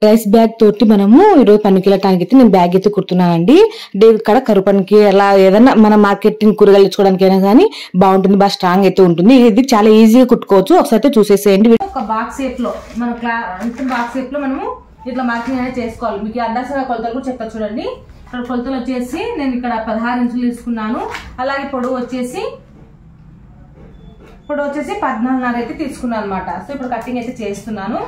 Rice bag తోటి మనము ఈరోజు పనికి అయితే నేను బ్యాగ్ అయితే కుడుతున్నానండి. ఇక్కడ కరువు పనికి అలా ఏదైనా మన మార్కెటింగ్ కూరగాయలు తెచ్చుకోవడానికైనా కానీ బాగుంటుంది, బాగా స్ట్రాంగ్ అయితే ఉంటుంది. ఇది చాలా ఈజీగా కుట్టుకోవచ్చు. ఒకసారి చూసేసేయండి. ఒక బాక్స్ షేప్ లో మన బాక్స్ షేప్ లో మనము ఇట్లా మార్కింగ్ అనేది చేసుకోవాలి. మీకు అందాసగా కొలతలు కూడా చెప్తా చూడండి. ఇక్కడ కొలతలు వచ్చేసి నేను ఇక్కడ 16 ఇంచులు తీసుకున్నాను. అలాగే పొడవు వచ్చేసి 14.5 అయితే తీసుకున్నాను అనమాట. సో ఇప్పుడు కటింగ్ అయితే చేస్తున్నాను.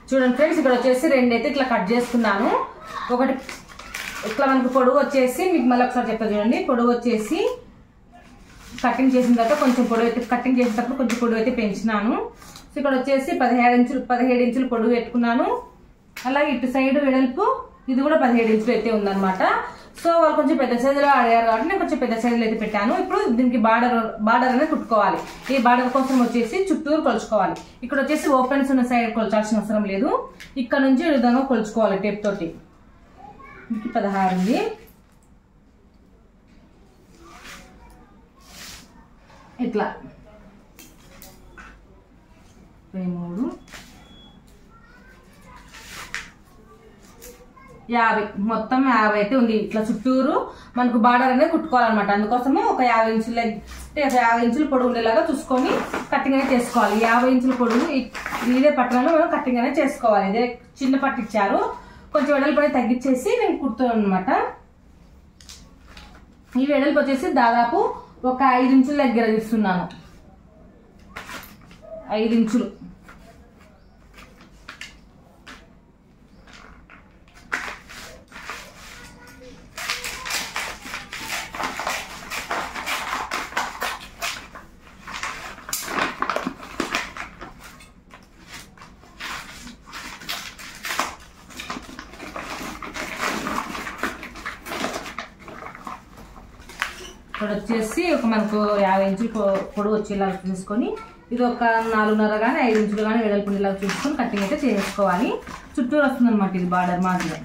చూడండి ఫ్రెండ్స్, ఇక్కడ వచ్చేసి 2 అయితే ఇట్లా కట్ చేసుకున్నాను. ఒకటి ఇట్లా మనకు పొడవు వచ్చేసి మీకు మళ్ళీ ఒకసారి చెప్తా చూడండి. పొడవు వచ్చేసి కటింగ్ చేసిన తర్వాత కొంచెం పొడవు అయితే కటింగ్ చేసేటప్పుడు కొంచెం పొడవు అయితే పెంచినాను. సో ఇక్కడ వచ్చేసి 17 ఇంచులు పొడవు పెట్టుకున్నాను. అలాగే ఇటు సైడ్ వెడల్పు ఇది కూడా 17 ఇంచులు అయితే ఉందన్నమాట. సో వాళ్ళు కొంచెం పెద్ద సైజులో అడిగారు కాబట్టి నేను కొంచెం పెద్ద సైజులో అయితే పెట్టాను. ఇప్పుడు దీనికి బార్డర్ అనేది కుట్టుకోవాలి. ఈ బార్డర్ కోసం వచ్చేసి చుట్టూరు కొలుచుకోవాలి. ఇక్కడ వచ్చేసి ఓపెన్స్ ఉన్న సైడ్ కొలచాల్సిన అవసరం లేదు. ఇక్కడ నుంచి ఈ విధంగా కొలుచుకోవాలి టేప్ తోటి. 16 ఉంది. ఇట్లా 23 50 మొత్తం 50 అయితే ఉంది. ఇట్లా చుట్టూరు మనకు బార్డర్ అనేది కుట్టుకోవాలన్నమాట. అందుకోసము ఒక 50 ఇంచులు పొడవు ఉండేలాగా చూసుకొని కటింగ్ అనేది చేసుకోవాలి. 50 ఇంచుల పొడవు ఇదే పట్టణంలో మనం కటింగ్ అనేది చేసుకోవాలి. ఇదే చిన్న పట్టు ఇచ్చారు, కొంచెం వెడల్పు అనేది తగ్గించేసి నేను కుడుతాను అనమాట. ఈ వెడల్పు వచ్చేసి దాదాపు ఒక 5 ఇంచుల దగ్గర తీస్తున్నాను. 5 ఇంచులు. ఇక్కడ వచ్చేసి ఒక మనకు 50 ఇంచులు పొడవు వచ్చేలాగా చూసుకొని ఇది ఒక 4.5 కానీ 5 ఇంచులు కానీ వెడల్పు ఉండేలాగా చూసుకొని కటింగ్ అయితే చేసుకోవాలి. చుట్టూరు వస్తుంది అనమాట ఇది బార్డర్ మాత్రమే.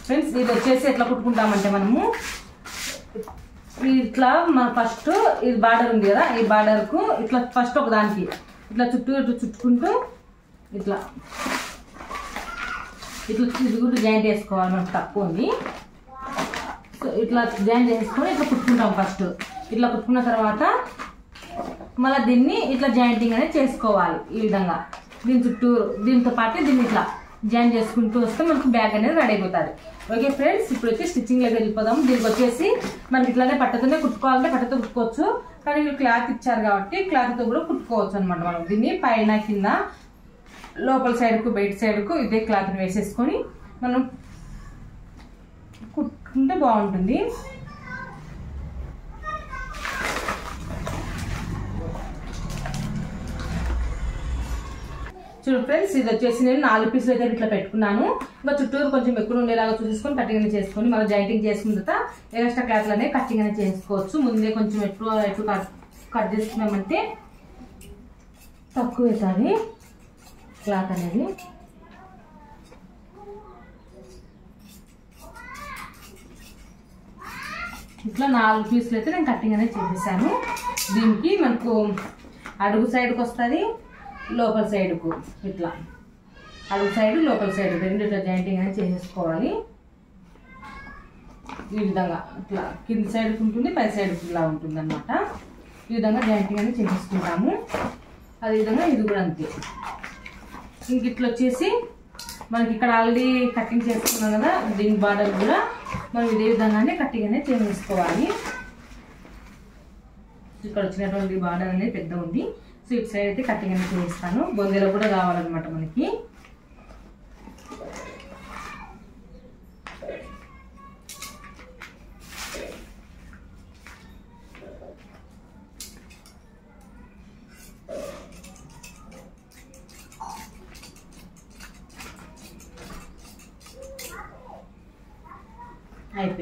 ఫ్రెండ్స్, ఇది వచ్చేసి ఎట్లా కుట్టుకుంటామంటే మనము ఇట్లా మన ఫస్ట్ ఇది బార్డర్ ఉంది కదా, ఈ బార్డర్కు ఇట్లా ఫస్ట్ ఒక దానికి ఇట్లా చుట్టుకుంటూ ఇట్లా ఇది కూడా జాయింట్ చేసుకోవాలి. మనకు తక్కువ ఉంది. సో ఇట్లా జాయింట్ చేసుకొని ఇట్లా కుట్టుకుంటాం. ఫస్ట్ ఇట్లా కుట్టుకున్న తర్వాత మళ్ళీ దీన్ని ఇట్లా జాయింటింగ్ అనేది చేసుకోవాలి. ఈ విధంగా దీని చుట్టూరు దీంతో పాటు దీన్ని ఇట్లా జాయింట్ చేసుకుంటూ వస్తే మనకు బ్యాగ్ అనేది రెడీ అయిపోతుంది. ఓకే ఫ్రెండ్స్, ఇప్పుడు వచ్చి స్టిచ్చింగ్లోకి వెళ్ళిపోదాం. దీనికి వచ్చేసి మనకి ఇట్లానే పట్టతోనే కుట్టుకోవాలంటే పట్టతో కుట్టుకోవచ్చు, కానీ మీరు క్లాత్ ఇచ్చారు కాబట్టి క్లాత్తో కూడా కుట్టుకోవచ్చు అనమాట. మనం దీన్ని పైన కింద లోపల సైడ్కు బయట సైడ్కు ఇదే క్లాత్ని వేసేసుకొని మనం కుట్టుకుంటే బాగుంటుంది. చూడు ఫ్రెండ్స్, ఇది వచ్చేసి నేను 4 పీసులు అయితే ఇట్లా పెట్టుకున్నాను. ఇంకా చుట్టూరు కొంచెం ఎక్కువ ఉండేలాగా చూసేసుకొని కటింగ్ అనేది చేసుకొని మళ్ళీ జాయింటింగ్ చేసుకున్న తర్వాత ఎక్స్ట్రా క్లాత్లు అనేవి కటింగ్ అనేది చేసుకోవచ్చు. ముందే కొంచెం ఎట్లు కట్ చేసుకున్నామంటే తక్కువ అవుతుంది క్లాత్ అనేది. ఇట్లా 4 పీసులు అయితే నేను కటింగ్ అనేది చేసేసాను. దీనికి మనకు అడుగు సైడ్కి వస్తుంది, లోపల సైడ్కు ఇట్లా అడుగు సైడ్ లోపల సైడ్ రెండు ఇట్లా జాయింటింగ్ అనేది చేసేసుకోవాలి. ఈ విధంగా ఇట్లా కింది సైడ్కి ఉంటుంది, పై సైడ్కి ఇలా ఉంటుంది అనమాట. ఈ విధంగా జాయింటింగ్ అనేది చేసేసుకుంటాము. అదేవిధంగా ఇది కూడా అంతే. ఇంక ఇట్లా వచ్చేసి మనకి ఇక్కడ ఆల్రెడీ కటింగ్ చేసుకున్నాం కదా, దీని బార్డర్ కూడా మనం ఇదే విధంగానే కటింగ్ అనేది చేసేసుకోవాలి. ఇక్కడ వచ్చినటువంటి బార్డర్ అనేది పెద్ద ఉంది. సో ఇటు సైడ్ అయితే కటింగ్ అనేది చేస్తాను. బొందెలో కూడా కావాలన్నమాట మనకి.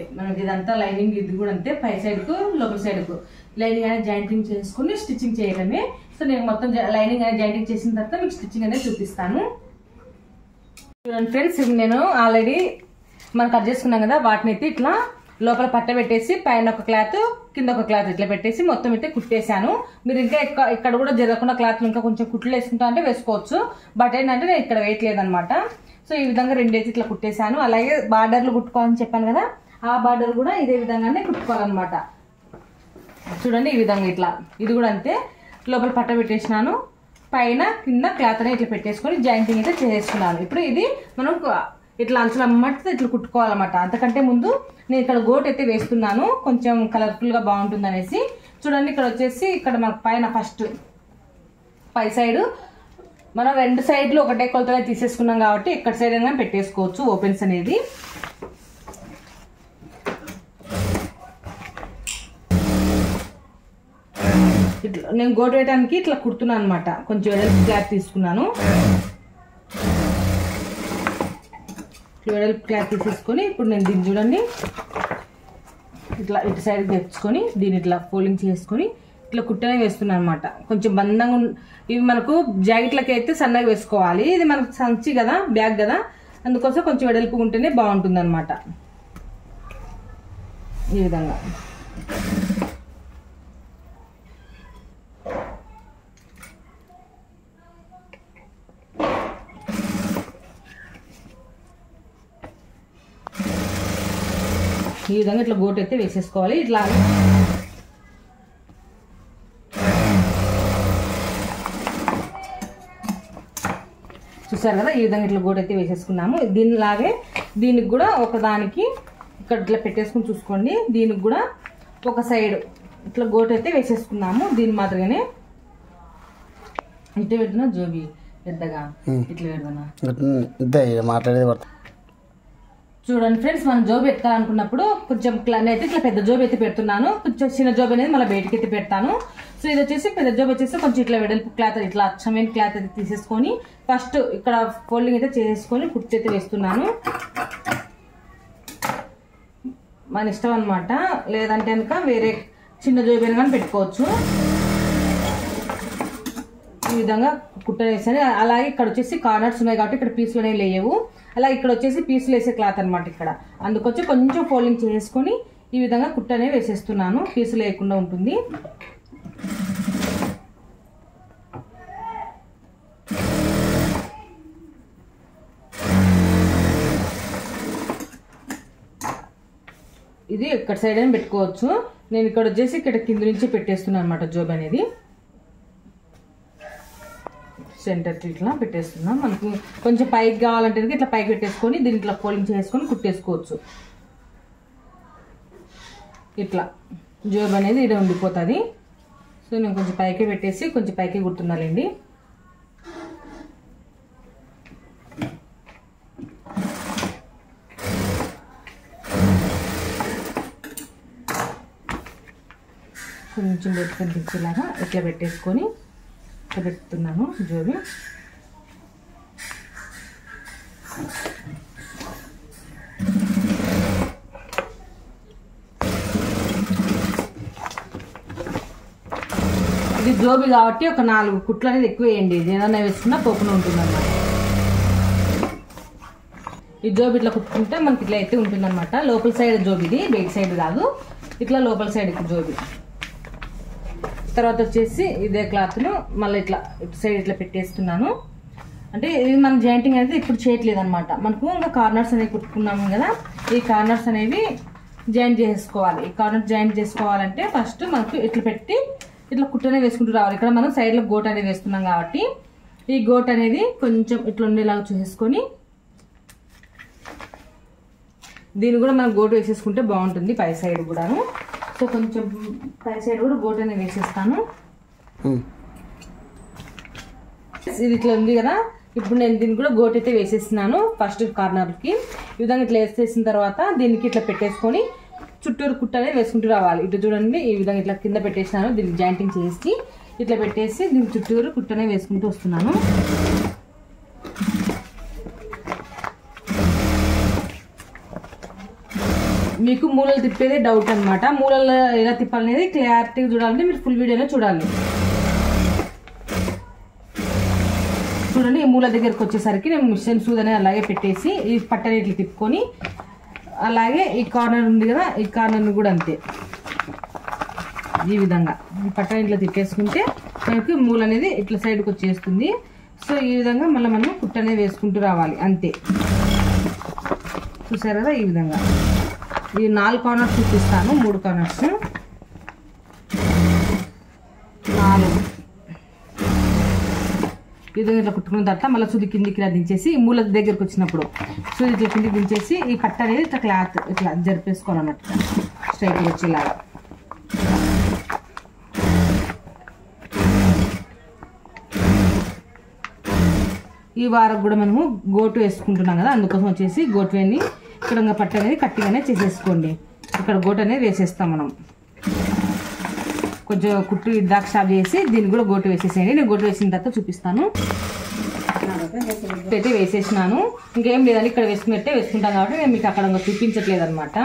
అంతే, మనకి ఇదంతా లైనింగ్ ఇది కూడా అంతే, పై సైడ్కు లోపల సైడ్కు లైనింగ్ అనేది జాయింటింగ్ చేసుకుని స్టిచ్చింగ్ చేయడమే. సో నేను మొత్తం లైనింగ్ అనేది జాయింటింగ్ చేసిన తర్వాత మీకు స్టిచ్చింగ్ అనేది చూపిస్తాను. చూడండి ఫ్రెండ్స్, నేను ఆల్రెడీ మనం కట్ చేసుకున్నాం కదా, వాటిని అయితే ఇట్లా లోపల పట్ట పెట్టేసి పైన ఒక క్లాత్ కింద ఒక క్లాత్ ఇట్లా పెట్టేసి మొత్తం అయితే కుట్టేశాను. మీరు ఇంకా ఇక్కడ కూడా జరగకుండా క్లాత్లు ఇంకా కొంచెం కుట్లు వేసుకుంటా అంటే వేసుకోవచ్చు, బట్ ఏంటంటే నేను ఇక్కడ వేయట్లేదనమాట. సో ఈ విధంగా రెండైతే ఇట్లా కుట్టేశాను. అలాగే బార్డర్లు కుట్టుకోవాలని చెప్పాను కదా, ఆ బార్డర్ కూడా ఇదే విధంగానే కుట్టుకోవాలన్నమాట. చూడండి ఈ విధంగా ఇట్లా, ఇది కూడా అంతే, లోపల పట్ట పెట్టేసినాను, పైన కింద క్లాత్ అనేది ఇట్లా పెట్టేసుకొని జాయింటింగ్ అయితే చేసుకున్నాను. ఇప్పుడు ఇది మనం ఇట్లా అంచులు అమ్మటితో ఇట్లా కుట్టుకోవాలన్నమాట. అంతకంటే ముందు నేను ఇక్కడ గోట్ అయితే వేస్తున్నాను, కొంచెం కలర్ఫుల్ గా బాగుంటుంది అనేసి. చూడండి ఇక్కడ వచ్చేసి ఇక్కడ మనకు పైన ఫస్ట్ పై సైడ్ మనం రెండు సైడ్లు ఒకటే కొలతగా తీసేసుకున్నాం కాబట్టి ఇక్కడ సైడ్ అయినా పెట్టేసుకోవచ్చు ఓపెన్స్ అనేది. ఇట్లా నేను గోటు వేయడానికి ఇట్లా కుడుతున్నాను అనమాట. కొంచెం వెడల్పు క్లాత్ తీసుకున్నాను, వెడల్పు క్లాత్ తీసేసుకొని ఇప్పుడు నేను దీన్ని చూడండి ఇట్లా ఇటు సైడ్ తెచ్చుకొని దీన్ని ఇట్లా ఫోల్డింగ్ చేసుకొని ఇట్లా కుట్టనే వేస్తున్నాను అనమాట. కొంచెం బందంగా ఇవి మనకు జాకెట్లకి అయితే సన్నగా వేసుకోవాలి, ఇది మనకు సంచి కదా, బ్యాగ్ కదా, అందుకోసం కొంచెం వెడల్పు ఉంటేనే బాగుంటుంది అనమాట. ఈ విధంగా ఈ విధంగా ఇట్లా గోటు అయితే వేసేసుకోవాలి. ఇట్లా చూసారు కదా, ఈ విధంగా ఇట్లా గోటు అయితే వేసేసుకున్నాము. దీనిలాగే దీనికి కూడా ఒకదానికి ఇక్కడ ఇట్లా పెట్టేసుకుని చూసుకోండి, దీనికి కూడా ఒక సైడ్ ఇట్లా గోటు అయితే వేసేసుకున్నాము. దీని మాదిరిగానే ఇట్లా పెడుతున్నా జోబి పెద్దగా ఇట్లా పెడుతున్నా మాట్లాడేది. చూడండి ఫ్రెండ్స్, మనం జోబు ఎత్తాలనుకున్నప్పుడు కొంచెం అయితే ఇట్లా పెద్ద జోబు అయితే పెడుతున్నాను, కొంచెం చిన్న జోబు అనేది మళ్ళీ బయటకి అయితే పెడతాను. సో ఇది వచ్చేసి పెద్ద జోబు వచ్చేసి కొంచెం ఇట్లా వెడల్పు క్లాత్ ఇట్లా అచ్చమైన క్లాత్ అయితే తీసేసుకొని ఫస్ట్ ఇక్కడ ఫోల్డింగ్ అయితే చేసేసుకొని కుర్చీ అయితే వేస్తున్నాను. మన ఇష్టం అనమాట, లేదంటే కనుక వేరే చిన్న జోబు అయినా కానీ పెట్టుకోవచ్చు. ఈ విధంగా కుట్ట వేసాను. అలాగే ఇక్కడ వచ్చేసి కార్నర్స్ ఉన్నాయి కాబట్టి ఇక్కడ పీసులు అనేవి లేవు. అలాగే ఇక్కడ వచ్చేసి పీసులు వేసే క్లాత్ అనమాట, ఇక్కడ అందుకొచ్చి కొంచెం ఫోల్డింగ్ చేసుకొని ఈ విధంగా కుట్ట అనేవి వేసేస్తున్నాను, పీసులు లేకుండా ఉంటుంది. ఇది ఇక్కడ సైడ్ అయినా పెట్టుకోవచ్చు, నేను ఇక్కడ వచ్చేసి ఇక్కడ కింద నుంచి పెట్టేస్తున్నాను అనమాట జోబ్ అనేది. సెంటర్ ఇట్లా పెట్టేస్తున్నాం. మనకు కొంచెం పైకి కావాలంటే ఇట్లా పైకి పెట్టేసుకొని దీన్ని ఇట్లా ఫోల్డింగ్ చేసుకొని కుట్టేసుకోవచ్చు. ఇట్లా జోబ్ అనేది ఇక్కడ ఉండిపోతుంది. సో నేను కొంచెం పైకి పెట్టేసి కొంచెం పైకి కుడుతున్నానండి. కొంచెం బయట కనిపించేలాగా ఇట్లా పెట్టేసుకొని ఇట్లా పెడుతున్నాను జోబి. ఇది జోబి కాబట్టి ఒక 4 కుట్లు అనేది ఎక్కువ వేయండి, ఏదన్నా వేసుకున్నా పోకుండా ఉంటుంది అన్నమాట. ఈ జోబి ఇట్లా కుట్టుకుంటే మనకి ఇట్లా అయితే ఉంటుంది అనమాట. లోపల సైడ్ జోబి, ఇది బయట సైడ్ కాదు, ఇట్లా లోపల సైడ్ జోబి. తర్వాత వచ్చేసి ఇదే క్లాత్ను మళ్ళీ ఇట్లా ఇటు సైడ్ ఇట్లా పెట్టేస్తున్నాను. అంటే ఇది మనం జాయింటింగ్ అనేది ఇప్పుడు చేయట్లేదు అనమాట, మనకు ఇంకా కార్నర్స్ అనేవి కుట్టుకున్నాము కదా, ఈ కార్నర్స్ అనేవి జాయింట్ చేసుకోవాలి. ఈ కార్నర్ జాయింట్ చేసుకోవాలంటే ఫస్ట్ మనకు ఇట్లా పెట్టి ఇట్లా కుట్టనే వేసుకుంటూ రావాలి. ఇక్కడ మనం సైడ్లో గోట్ అనేది వేస్తున్నాం కాబట్టి ఈ గోట్ అనేది కొంచెం ఇట్లా ఉండేలాగా చూసేసుకొని దీన్ని కూడా మనం గోటు వేసేసుకుంటే బాగుంటుంది పై సైడ్ కూడాను. సో కొంచెం పై సైడ్ కూడా గోటు అనేది వేసేస్తాను. ఇది ఇట్లా ఉంది కదా, ఇప్పుడు నేను దీనికి కూడా గోటు అయితే వేసేస్తున్నాను ఫస్ట్ కార్నర్కి. ఈ విధంగా ఇట్లా వేసేసిన తర్వాత దీనికి ఇట్లా పెట్టేసుకొని చుట్టూరు కుట్ట అనేది వేసుకుంటూ రావాలి. ఇటు చూడండి, ఈ విధంగా ఇట్లా కింద పెట్టేసినాను, దీనికి జాయింటింగ్ చేసి ఇట్లా పెట్టేసి దీనికి చుట్టూరు కుట్టనే వేసుకుంటూ వస్తున్నాను. మీకు మూలలు తిప్పేదే డౌట్ అనమాట. మూలలు ఎలా తిప్పాలనేది క్లారిటీగా చూడాలంటే మీరు ఫుల్ వీడియోలో చూడాలి. చూడండి, ఈ మూల దగ్గరకు వచ్చేసరికి నేను మిషన్ సూదనే అలాగే పెట్టేసి ఈ పట్టని ఇట్లా తిప్పుకొని, అలాగే ఈ కార్నర్ ఉంది కదా, ఈ కార్నర్ని కూడా అంతే ఈ విధంగా ఈ పట్టని ఇట్లా తిప్పేసుకుంటే మనకి మూల అనేది ఇట్లా సైడ్కి వచ్చేస్తుంది. సో ఈ విధంగా మళ్ళీ మనం కుట్ట అనేది వేసుకుంటూ రావాలి అంతే. చూసారు కదా, ఈ విధంగా ఈ 4 కార్నర్స్ చూపిస్తాను. 3 కార్నర్స్ 4 ఈ విధంగా ఇట్లా కుట్టుకున్న తర్వాత మళ్ళీ సూది కిందికి ఇలా దించేసి ఈ మూల దగ్గరకు వచ్చినప్పుడు సూది ఇట్లా కిందికి దించేసి ఈ పట్ట అనేది ఇట్లా క్లాత్ ఇట్లా జరిపేసుకోవాలన్నమాట, స్ట్రైట్గా వచ్చేలాగా. ఈ వారం కూడా మనము గోటు వేసుకుంటున్నాం కదా, అందుకోసం వచ్చేసి గోటు వేని ఇక్కడ పట్ట అనేది కట్టిగానే చేసేసుకోండి. ఇక్కడ గోటు అనేది వేసేస్తాం మనం. కొంచెం కుట్టు ఇద్దాక స్టాప్ చేసి దీన్ని కూడా గోటు వేసేసేయండి. నేను గోటు వేసిన తర్వాత చూపిస్తాను. అయితే వేసేసినాను, ఇంకేం లేదని ఇక్కడ వేసుకున్నట్టే వేసుకుంటాం కాబట్టి నేను మీకు అక్కడ చూపించట్లేదు అనమాట.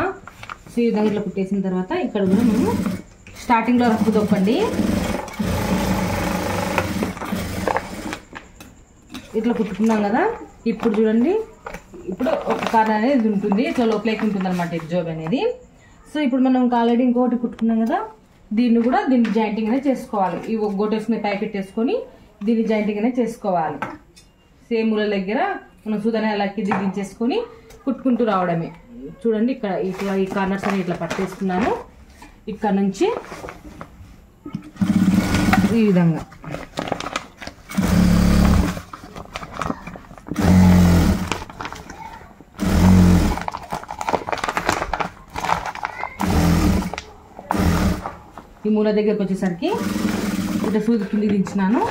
సో ఈ విధంగా ఇట్లా కుట్టేసిన తర్వాత ఇక్కడ కూడా మనం స్టార్టింగ్లో రఫ్ దొక్కండి. ఇట్లా కుట్టుకున్నాం కదా, ఇప్పుడు చూడండి, ఇప్పుడు ఒక కార్నర్ అనేది ఉంటుంది, ఇట్లా లోపలికి ఉంటుంది అనమాట ఈ జోబ్ అనేది. సో ఇప్పుడు మనం ఆల్రెడీ ఇంకొకటి కుట్టుకున్నాం కదా, దీన్ని కూడా దీన్ని జాయింటింగ్ అనేది చేసుకోవాలి. ఈ ఒక గోటేసుకునే ప్యాకెట్ వేసుకొని దీన్ని జాయింటింగ్ అనేది చేసుకోవాలి. సేమ్ మూల దగ్గర మనం సూదనే అలా కింది దించేసుకొని కుట్టుకుంటూ రావడమే. చూడండి, ఇక్కడ ఇట్లా ఈ కార్నర్స్ అని ఇట్లా పట్టేసుకున్నాను. ఇక్కడ నుంచి ఈ విధంగా ఈ మూల దగ్గరకు వచ్చేసరికి ఇట్లా సూది కింది దించినాను.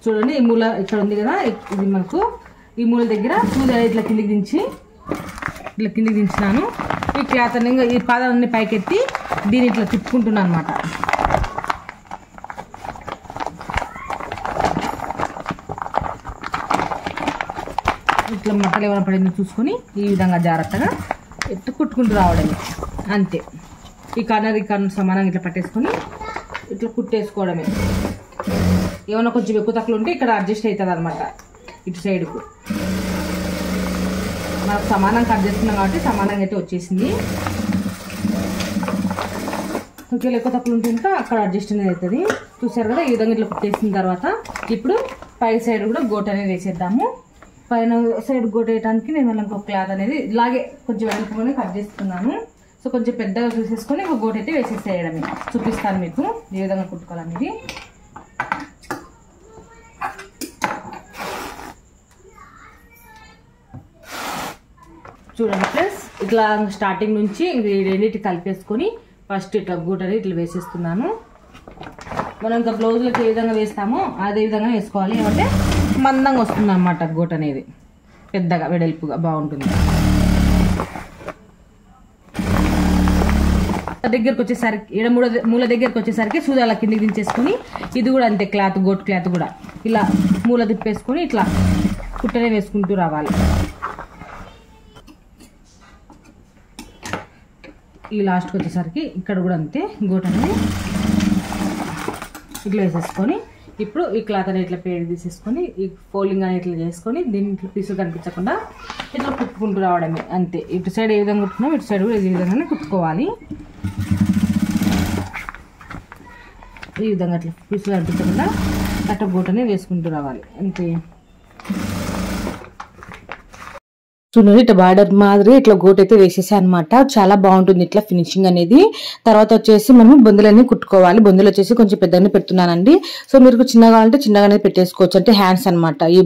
చూడండి, ఈ మూల ఇక్కడ ఉంది కదా, ఇది మనకు ఈ మూల దగ్గర సూది ఇట్లా కిందికి దించి ఇట్లా కిందికి దించినాను. ఈ క్లాత్ అని ఈ పాదాలన్నీ పైకెత్తి దీన్ని ఇట్లా తిప్పుకుంటున్నాను అనమాట. ఇట్లా మట్టలు ఏమైనా పడిందో చూసుకొని ఈ విధంగా జాగ్రత్తగా ఇట్లా కుట్టుకుంటూ రావడమే అంతే. ఈ కార్నర్ సమానంగా ఇట్లా పట్టేసుకొని ఇట్లా కుట్టేసుకోవడమే. ఏమన్నా కొంచెం ఎక్కువ తక్కువ ఉంటే ఇక్కడ అడ్జస్ట్ అవుతుంది అనమాట. ఇటు సైడ్కు మనకు సమానంగా కట్ చేస్తున్నాం కాబట్టి సమానంగా అయితే వచ్చేసింది. ఒకవేళ ఎక్కువ తక్కువ ఉంటే ఇంకా అక్కడ అడ్జస్ట్ అనేది అవుతుంది. చూసారు కదా, ఈ విధంగా ఇట్లా కుట్టేసిన తర్వాత ఇప్పుడు పై సైడ్ కూడా గోట్ అనేది వేసేద్దాము. పైన సైడ్ గోట్ వేయడానికి నేను మళ్ళీ ఇంకొక క్లాత్ అనేది ఇలాగే కొంచెం వెనకనే కట్ చేస్తున్నాను. సో కొంచెం పెద్దగా చూసేసుకొని ఒక గోట్ అయితే వేసేసేయడమే. చూపిస్తాను మీకు ఏ విధంగా కుట్టుకోవాలనేది. చూడండి ఫ్రెండ్స్, ఇట్లా స్టార్టింగ్ నుంచి రెండింటి కలిపేసుకొని ఫస్ట్ ఇట్లా గూట అనేది ఇట్లా వేసేస్తున్నాను. మనం ఇంకా బ్లౌజులకి ఏ విధంగా వేస్తామో అదే విధంగా వేసుకోవాలి. ఏమంటే మందంగా వస్తుంది అన్నమాట గూట అనేది, పెద్దగా వెడల్పుగా బాగుంటుంది. దగ్గరకు వచ్చేసరికి ఈడ మూల దగ్గరకు వచ్చేసరికి సూది అలా కిందికి దించేసుకొని ఇది కూడా అంతే, క్లాత్ గోట్ క్లాత్ కూడా ఇలా మూల తిప్పేసుకొని ఇట్లా కుట్టనే వేసుకుంటూ రావాలి. ఈ లాస్ట్కి వచ్చేసరికి ఇక్కడ కూడా అంతే, గోట్ అనేది ఇట్లా వేసేసుకొని ఇప్పుడు ఈ క్లాత్ అనేది ఇట్లా పేరు తీసేసుకొని ఈ ఫోల్డింగ్ అనేది ఇట్లా చేసుకొని దీన్ని ఇట్లా పీసులు కనిపించకుండా ఇట్లా కుట్టుకుంటూ రావడమే అంతే. ఇటు సైడ్ ఏ విధంగా కుట్టుకున్నాం ఇటు సైడ్ కూడా ఈ విధంగానే కుట్టుకోవాలి. ఈ విధంగా అట్లా పీసులు కనిపించకుండా అట్లా గోట్ అనేది వేసుకుంటూ రావాలి అంతే. చూడండి, ఇట్లా బార్డర్ మాదిరి ఇట్లా గోట్ అయితే వేసేసా అనమాట. చాలా బాగుంటుంది ఇట్లా ఫినిషింగ్ అనేది. తర్వాత వచ్చేసి మనం బొందులన్నీ కుట్టుకోవాలి. బొందులు వచ్చేసి కొంచెం పెద్దగానే పెడుతున్నానండి. సో మీరు చిన్నగా అంటే చిన్నగానే పెట్టేసుకోవచ్చు, అంటే హ్యాండ్స్ అనమాట. ఈ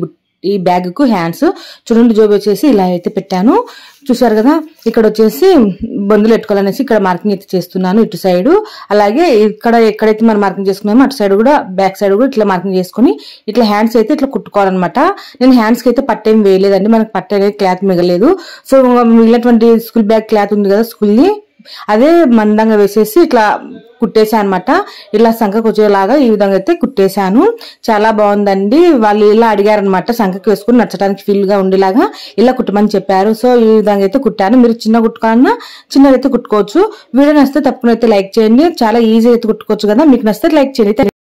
ఈ బ్యాగ్ కు హ్యాండ్స్ చూడండి. జోబి వచ్చేసి ఇలా అయితే పెట్టాను. చూసారు కదా, ఇక్కడ వచ్చేసి బొందులు పెట్టుకోవాలనేసి ఇక్కడ మార్కింగ్ అయితే చేస్తున్నాను ఇటు సైడ్. అలాగే ఇక్కడ ఎక్కడైతే మనం మార్కింగ్ చేసుకున్నామో అటు సైడ్ కూడా బ్యాక్ సైడ్ కూడా ఇట్లా మార్కింగ్ చేసుకుని ఇట్లా హ్యాండ్స్ అయితే ఇట్లా కుట్టుకోవాలన్నమాట. నేను హ్యాండ్స్ కి అయితే పట్టేం వేయలేదండి, మనకి పట్టే అనేది క్లాత్ మిగలేదు. సో మిగిలినటువంటి స్కూల్ బ్యాగ్ క్లాత్ ఉంది కదా స్కూల్ది, అదే మందంగా వేసేసి ఇట్లా కుట్టేసాను అనమాట. ఇలా సంఖకు వచ్చేలాగా ఈ విధంగా అయితే కుట్టేశాను. చాలా బాగుందండి. వాళ్ళు ఇలా అడిగారనమాట, సంఖకి వేసుకుని నచ్చడానికి ఫీల్ గా ఉండేలాగా ఇలా కుట్టమని చెప్పారు. సో ఈ విధంగా అయితే కుట్టాను. మీరు చిన్న కుట్టుకున్నా చిన్నదైతే కుట్టుకోవచ్చు. వీడియో నచ్చితే తప్పకుండా అయితే లైక్ చేయండి. చాలా ఈజీ అయితే కుట్టుకోవచ్చు కదా. మీకు నచ్చితే లైక్ చేయండి.